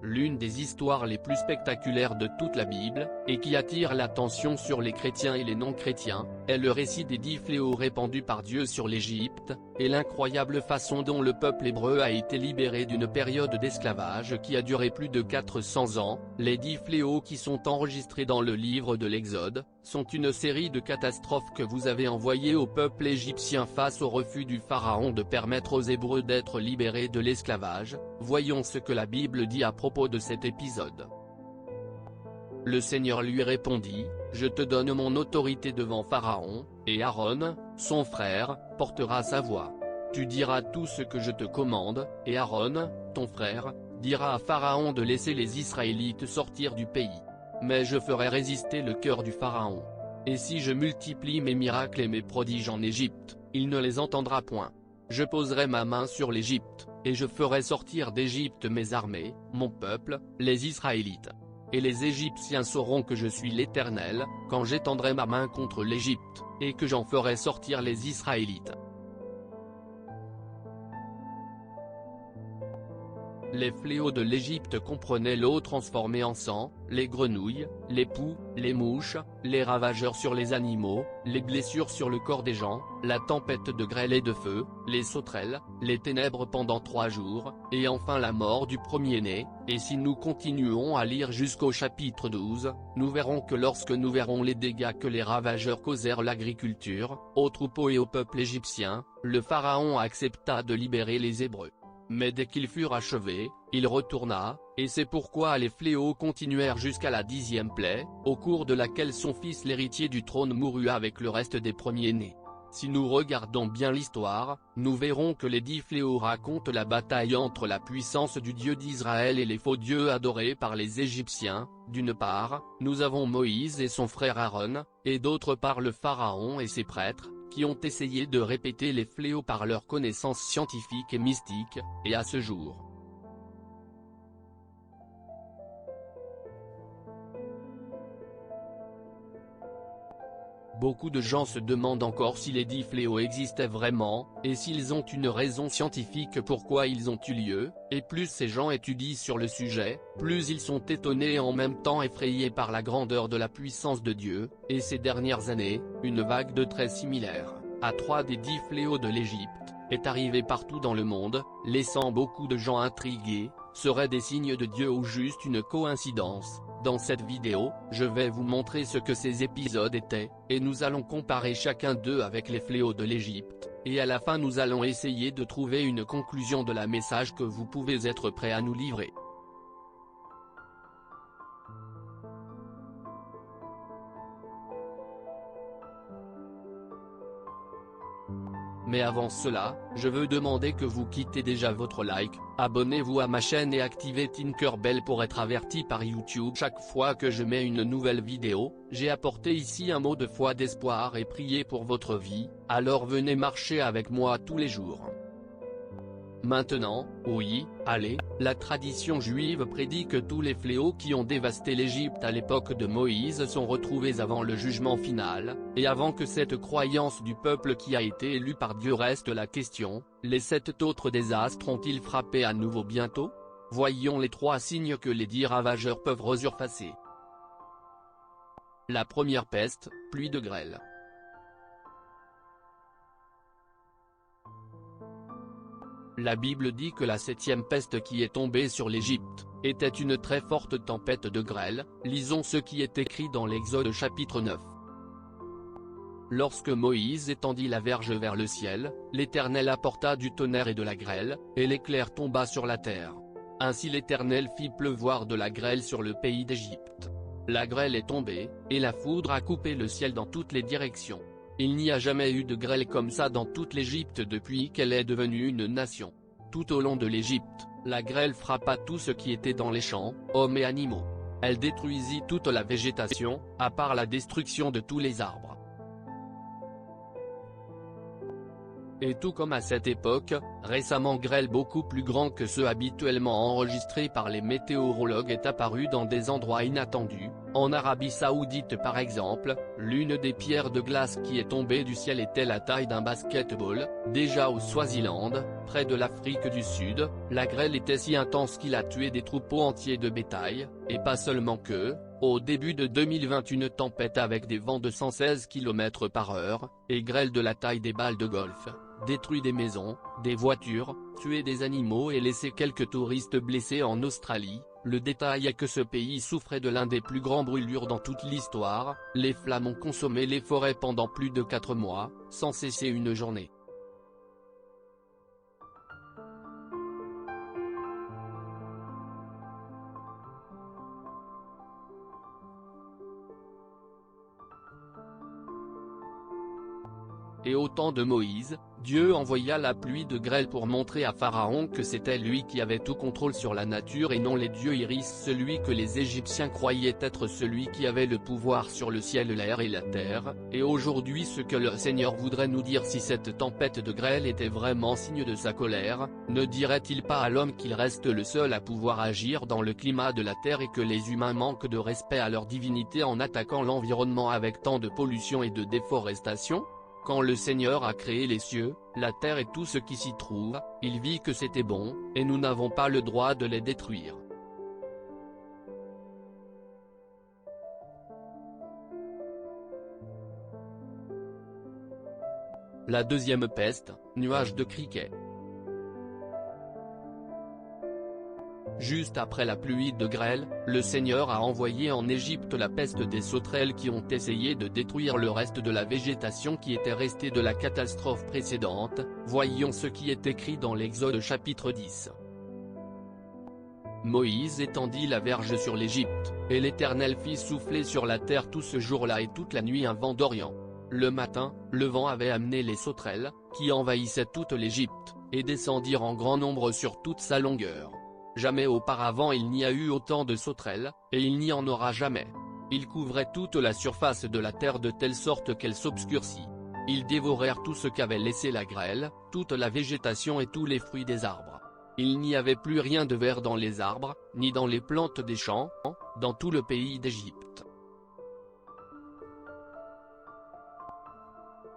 l'une des histoires les plus spectaculaires de toute la Bible, et qui attire l'attention sur les chrétiens et les non-chrétiens, est le récit des 10 fléaux répandus par Dieu sur l'Égypte, et l'incroyable façon dont le peuple hébreu a été libéré d'une période d'esclavage qui a duré plus de 400 ans. Les 10 fléaux qui sont enregistrés dans le livre de l'Exode, sont une série de catastrophes que vous avez envoyées au peuple égyptien face au refus du pharaon de permettre aux Hébreux d'être libérés de l'esclavage. Voyons ce que la Bible dit à propos de cet épisode. Le Seigneur lui répondit, « Je te donne mon autorité devant Pharaon, et Aaron, son frère, portera sa voix. Tu diras tout ce que je te commande, et Aaron, ton frère, dira à Pharaon de laisser les Israélites sortir du pays. Mais je ferai résister le cœur du Pharaon. Et si je multiplie mes miracles et mes prodiges en Égypte, il ne les entendra point. Je poserai ma main sur l'Égypte, et je ferai sortir d'Égypte mes armées, mon peuple, les Israélites. Et les Égyptiens sauront que je suis l'Éternel, quand j'étendrai ma main contre l'Égypte, et que j'en ferai sortir les Israélites. » Les fléaux de l'Égypte comprenaient l'eau transformée en sang, les grenouilles, les poux, les mouches, les ravageurs sur les animaux, les blessures sur le corps des gens, la tempête de grêle et de feu, les sauterelles, les ténèbres pendant 3 jours, et enfin la mort du premier-né. Et si nous continuons à lire jusqu'au chapitre 12, nous verrons que lorsque nous verrons les dégâts que les ravageurs causèrent l'agriculture, aux troupeaux et au peuple égyptien, le pharaon accepta de libérer les Hébreux. Mais dès qu'ils furent achevés, il retourna, et c'est pourquoi les fléaux continuèrent jusqu'à la 10e plaie, au cours de laquelle son fils l'héritier du trône mourut avec le reste des premiers-nés. Si nous regardons bien l'histoire, nous verrons que les 10 fléaux racontent la bataille entre la puissance du Dieu d'Israël et les faux dieux adorés par les Égyptiens. D'une part, nous avons Moïse et son frère Aaron, et d'autre part le pharaon et ses prêtres, qui ont essayé de répéter les fléaux par leurs connaissances scientifiques et mystiques, et à ce jour. Beaucoup de gens se demandent encore si les 10 fléaux existaient vraiment, et s'ils ont une raison scientifique pourquoi ils ont eu lieu, et plus ces gens étudient sur le sujet, plus ils sont étonnés et en même temps effrayés par la grandeur de la puissance de Dieu. Et ces dernières années, une vague de traits similaires, à 3 des 10 fléaux de l'Égypte, est arrivée partout dans le monde, laissant beaucoup de gens intrigués. Seraient des signes de Dieu ou juste une coïncidence? Dans cette vidéo, je vais vous montrer ce que ces épisodes étaient, et nous allons comparer chacun d'eux avec les fléaux de l'Égypte, et à la fin nous allons essayer de trouver une conclusion de la message que vous pouvez être prêt à nous livrer. Mais avant cela, je veux demander que vous quittez déjà votre like, abonnez-vous à ma chaîne et activez Tinkerbell pour être averti par YouTube chaque fois que je mets une nouvelle vidéo. J'ai apporté ici un mot de foi, d'espoir et prier pour votre vie, alors venez marcher avec moi tous les jours. Maintenant, oui, allez, la tradition juive prédit que tous les fléaux qui ont dévasté l'Égypte à l'époque de Moïse sont retrouvés avant le jugement final, et avant que cette croyance du peuple qui a été élu par Dieu reste la question, les 7 autres désastres ont-ils frappé à nouveau bientôt? Voyons les 3 signes que les 10 ravageurs peuvent resurfacer. La première peste, pluie de grêle. La Bible dit que la 7e peste qui est tombée sur l'Égypte, était une très forte tempête de grêle. Lisons ce qui est écrit dans l'Exode chapitre 9. Lorsque Moïse étendit la verge vers le ciel, l'Éternel apporta du tonnerre et de la grêle, et l'éclair tomba sur la terre. Ainsi l'Éternel fit pleuvoir de la grêle sur le pays d'Égypte. La grêle est tombée, et la foudre a coupé le ciel dans toutes les directions. Il n'y a jamais eu de grêle comme ça dans toute l'Égypte depuis qu'elle est devenue une nation. Tout au long de l'Égypte, la grêle frappa tout ce qui était dans les champs, hommes et animaux. Elle détruisit toute la végétation, à part la destruction de tous les arbres. Et tout comme à cette époque, récemment grêle beaucoup plus grand que ceux habituellement enregistrés par les météorologues est apparu dans des endroits inattendus. En Arabie Saoudite par exemple, l'une des pierres de glace qui est tombée du ciel était la taille d'un basket-ball. Déjà au Swaziland, près de l'Afrique du Sud, la grêle était si intense qu'il a tué des troupeaux entiers de bétail, et pas seulement que, au début de 2020 une tempête avec des vents de 116 km/h, et grêle de la taille des balles de golf, détruit des maisons, des voitures, tué des animaux et laissé quelques touristes blessés en Australie. Le détail est que ce pays souffrait de l'un des plus grands brûlures dans toute l'histoire. Les flammes ont consommé les forêts pendant plus de 4 mois, sans cesser une journée. Et au temps de Moïse, Dieu envoya la pluie de grêle pour montrer à Pharaon que c'était lui qui avait tout contrôle sur la nature et non les dieux Iris, celui que les Égyptiens croyaient être celui qui avait le pouvoir sur le ciel, l'air et la terre. Et aujourd'hui ce que le Seigneur voudrait nous dire, si cette tempête de grêle était vraiment signe de sa colère, ne dirait-il pas à l'homme qu'il reste le seul à pouvoir agir dans le climat de la terre et que les humains manquent de respect à leur divinité en attaquant l'environnement avec tant de pollution et de déforestation? Quand le Seigneur a créé les cieux, la terre et tout ce qui s'y trouve, il vit que c'était bon, et nous n'avons pas le droit de les détruire. La deuxième peste, nuage de criquets. Juste après la pluie de grêle, le Seigneur a envoyé en Égypte la peste des sauterelles qui ont essayé de détruire le reste de la végétation qui était restée de la catastrophe précédente. Voyons ce qui est écrit dans l'Exode chapitre 10. Moïse étendit la verge sur l'Égypte, et l'Éternel fit souffler sur la terre tout ce jour-là et toute la nuit un vent d'Orient. Le matin, le vent avait amené les sauterelles, qui envahissaient toute l'Égypte, et descendirent en grand nombre sur toute sa longueur. Jamais auparavant il n'y a eu autant de sauterelles, et il n'y en aura jamais. Ils couvraient toute la surface de la terre de telle sorte qu'elle s'obscurcit. Ils dévorèrent tout ce qu'avait laissé la grêle, toute la végétation et tous les fruits des arbres. Il n'y avait plus rien de vert dans les arbres, ni dans les plantes des champs, dans tout le pays d'Égypte.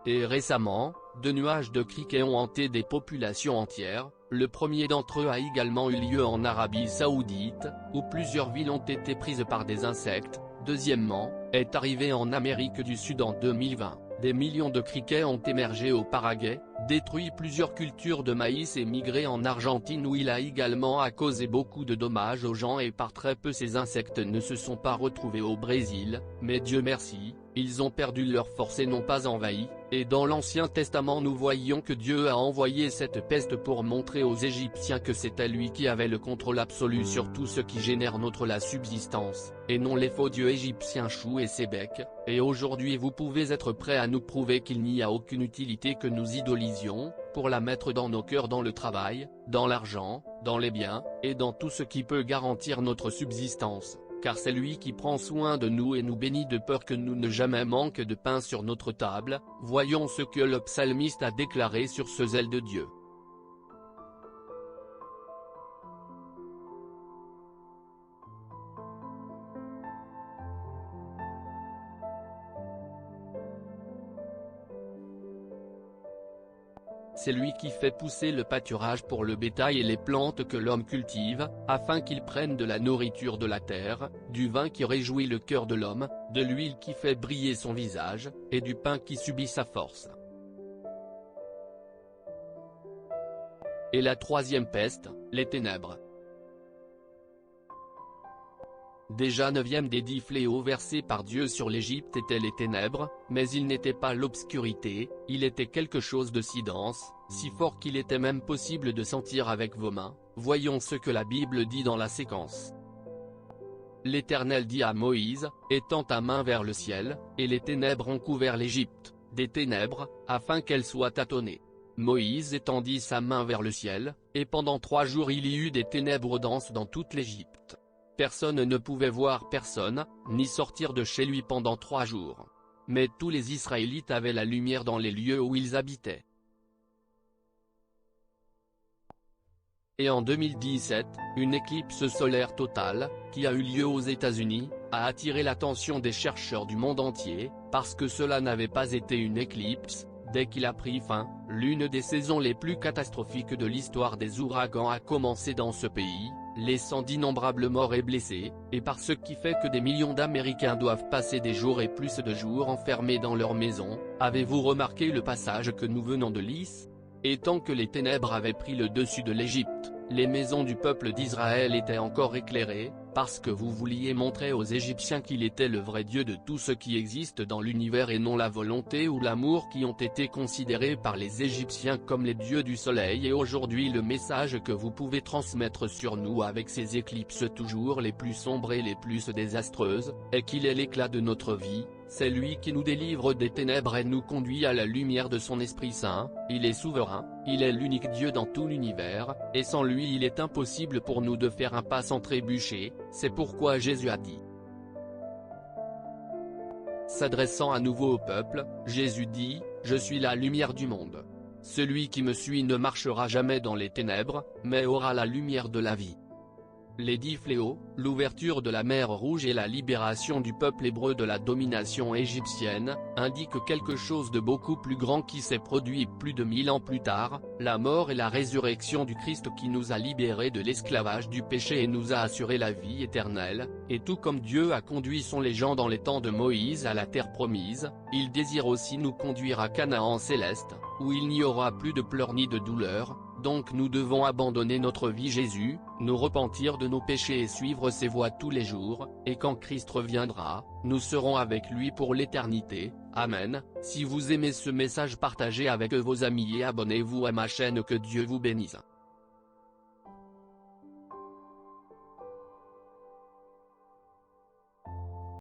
Et récemment, de nuages de criquets ont hanté des populations entières. Le premier d'entre eux a également eu lieu en Arabie Saoudite, où plusieurs villes ont été prises par des insectes. Deuxièmement, est arrivé en Amérique du Sud en 2020. Des millions de criquets ont émergé au Paraguay, détruit plusieurs cultures de maïs et migré en Argentine où il a également causé beaucoup de dommages aux gens, et par très peu ces insectes ne se sont pas retrouvés au Brésil, mais Dieu merci, ils ont perdu leur force et n'ont pas envahi. Et dans l'Ancien Testament nous voyons que Dieu a envoyé cette peste pour montrer aux Égyptiens que c'était lui qui avait le contrôle absolu sur tout ce qui génère la subsistance, et non les faux dieux égyptiens Chou et Sébec. Et aujourd'hui vous pouvez être prêts à nous prouver qu'il n'y a aucune utilité que nous idolisions, pour la mettre dans nos cœurs, dans le travail, dans l'argent, dans les biens, et dans tout ce qui peut garantir notre subsistance. Car c'est lui qui prend soin de nous et nous bénit de peur que nous ne jamais manque de pain sur notre table. Voyons ce que le psalmiste a déclaré sur ce zèle de Dieu. C'est lui qui fait pousser le pâturage pour le bétail et les plantes que l'homme cultive, afin qu'ils prennent de la nourriture de la terre, du vin qui réjouit le cœur de l'homme, de l'huile qui fait briller son visage, et du pain qui subit sa force. Et la troisième peste, les ténèbres. Déjà 9e des 10 fléaux versés par Dieu sur l'Égypte étaient les ténèbres, mais il n'était pas l'obscurité, il était quelque chose de si dense, si fort qu'il était même possible de sentir avec vos mains. Voyons ce que la Bible dit dans la séquence. L'Éternel dit à Moïse, étends ta main vers le ciel, et les ténèbres ont couvert l'Égypte, des ténèbres, afin qu'elles soient tâtonnées. Moïse étendit sa main vers le ciel, et pendant 3 jours il y eut des ténèbres denses dans toute l'Égypte. Personne ne pouvait voir personne, ni sortir de chez lui pendant 3 jours. Mais tous les Israélites avaient la lumière dans les lieux où ils habitaient. Et en 2017, une éclipse solaire totale, qui a eu lieu aux États-Unis, a attiré l'attention des chercheurs du monde entier, parce que cela n'avait pas été une éclipse. Dès qu'il a pris fin, l'une des saisons les plus catastrophiques de l'histoire des ouragans a commencé dans ce pays, laissant d'innombrables morts et blessés, et par ce qui fait que des millions d'Américains doivent passer des jours et plus de jours enfermés dans leur maison. Avez-vous remarqué le passage que nous venons de lire? Et tant que les ténèbres avaient pris le dessus de l'Égypte, les maisons du peuple d'Israël étaient encore éclairées, parce que vous vouliez montrer aux Égyptiens qu'il était le vrai Dieu de tout ce qui existe dans l'univers et non la volonté ou l'amour qui ont été considérés par les Égyptiens comme les dieux du soleil. Et aujourd'hui le message que vous pouvez transmettre sur nous avec ces éclipses toujours les plus sombres et les plus désastreuses, est qu'il est l'éclat de notre vie. C'est lui qui nous délivre des ténèbres et nous conduit à la lumière de son Esprit Saint. Il est souverain, il est l'unique Dieu dans tout l'univers, et sans lui il est impossible pour nous de faire un pas sans trébucher. C'est pourquoi Jésus a dit. S'adressant à nouveau au peuple, Jésus dit, « Je suis la lumière du monde. Celui qui me suit ne marchera jamais dans les ténèbres, mais aura la lumière de la vie. » Les 10 fléaux, l'ouverture de la mer Rouge et la libération du peuple hébreu de la domination égyptienne, indiquent quelque chose de beaucoup plus grand qui s'est produit plus de 1000 ans plus tard, la mort et la résurrection du Christ qui nous a libérés de l'esclavage du péché et nous a assuré la vie éternelle. Et tout comme Dieu a conduit son gens dans les temps de Moïse à la terre promise, il désire aussi nous conduire à Canaan céleste, où il n'y aura plus de pleurs ni de douleurs. Donc nous devons abandonner notre vie Jésus, nous repentir de nos péchés et suivre ses voies tous les jours, et quand Christ reviendra, nous serons avec lui pour l'éternité. Amen. Si vous aimez ce message, partagez avec vos amis et abonnez-vous à ma chaîne. Que Dieu vous bénisse.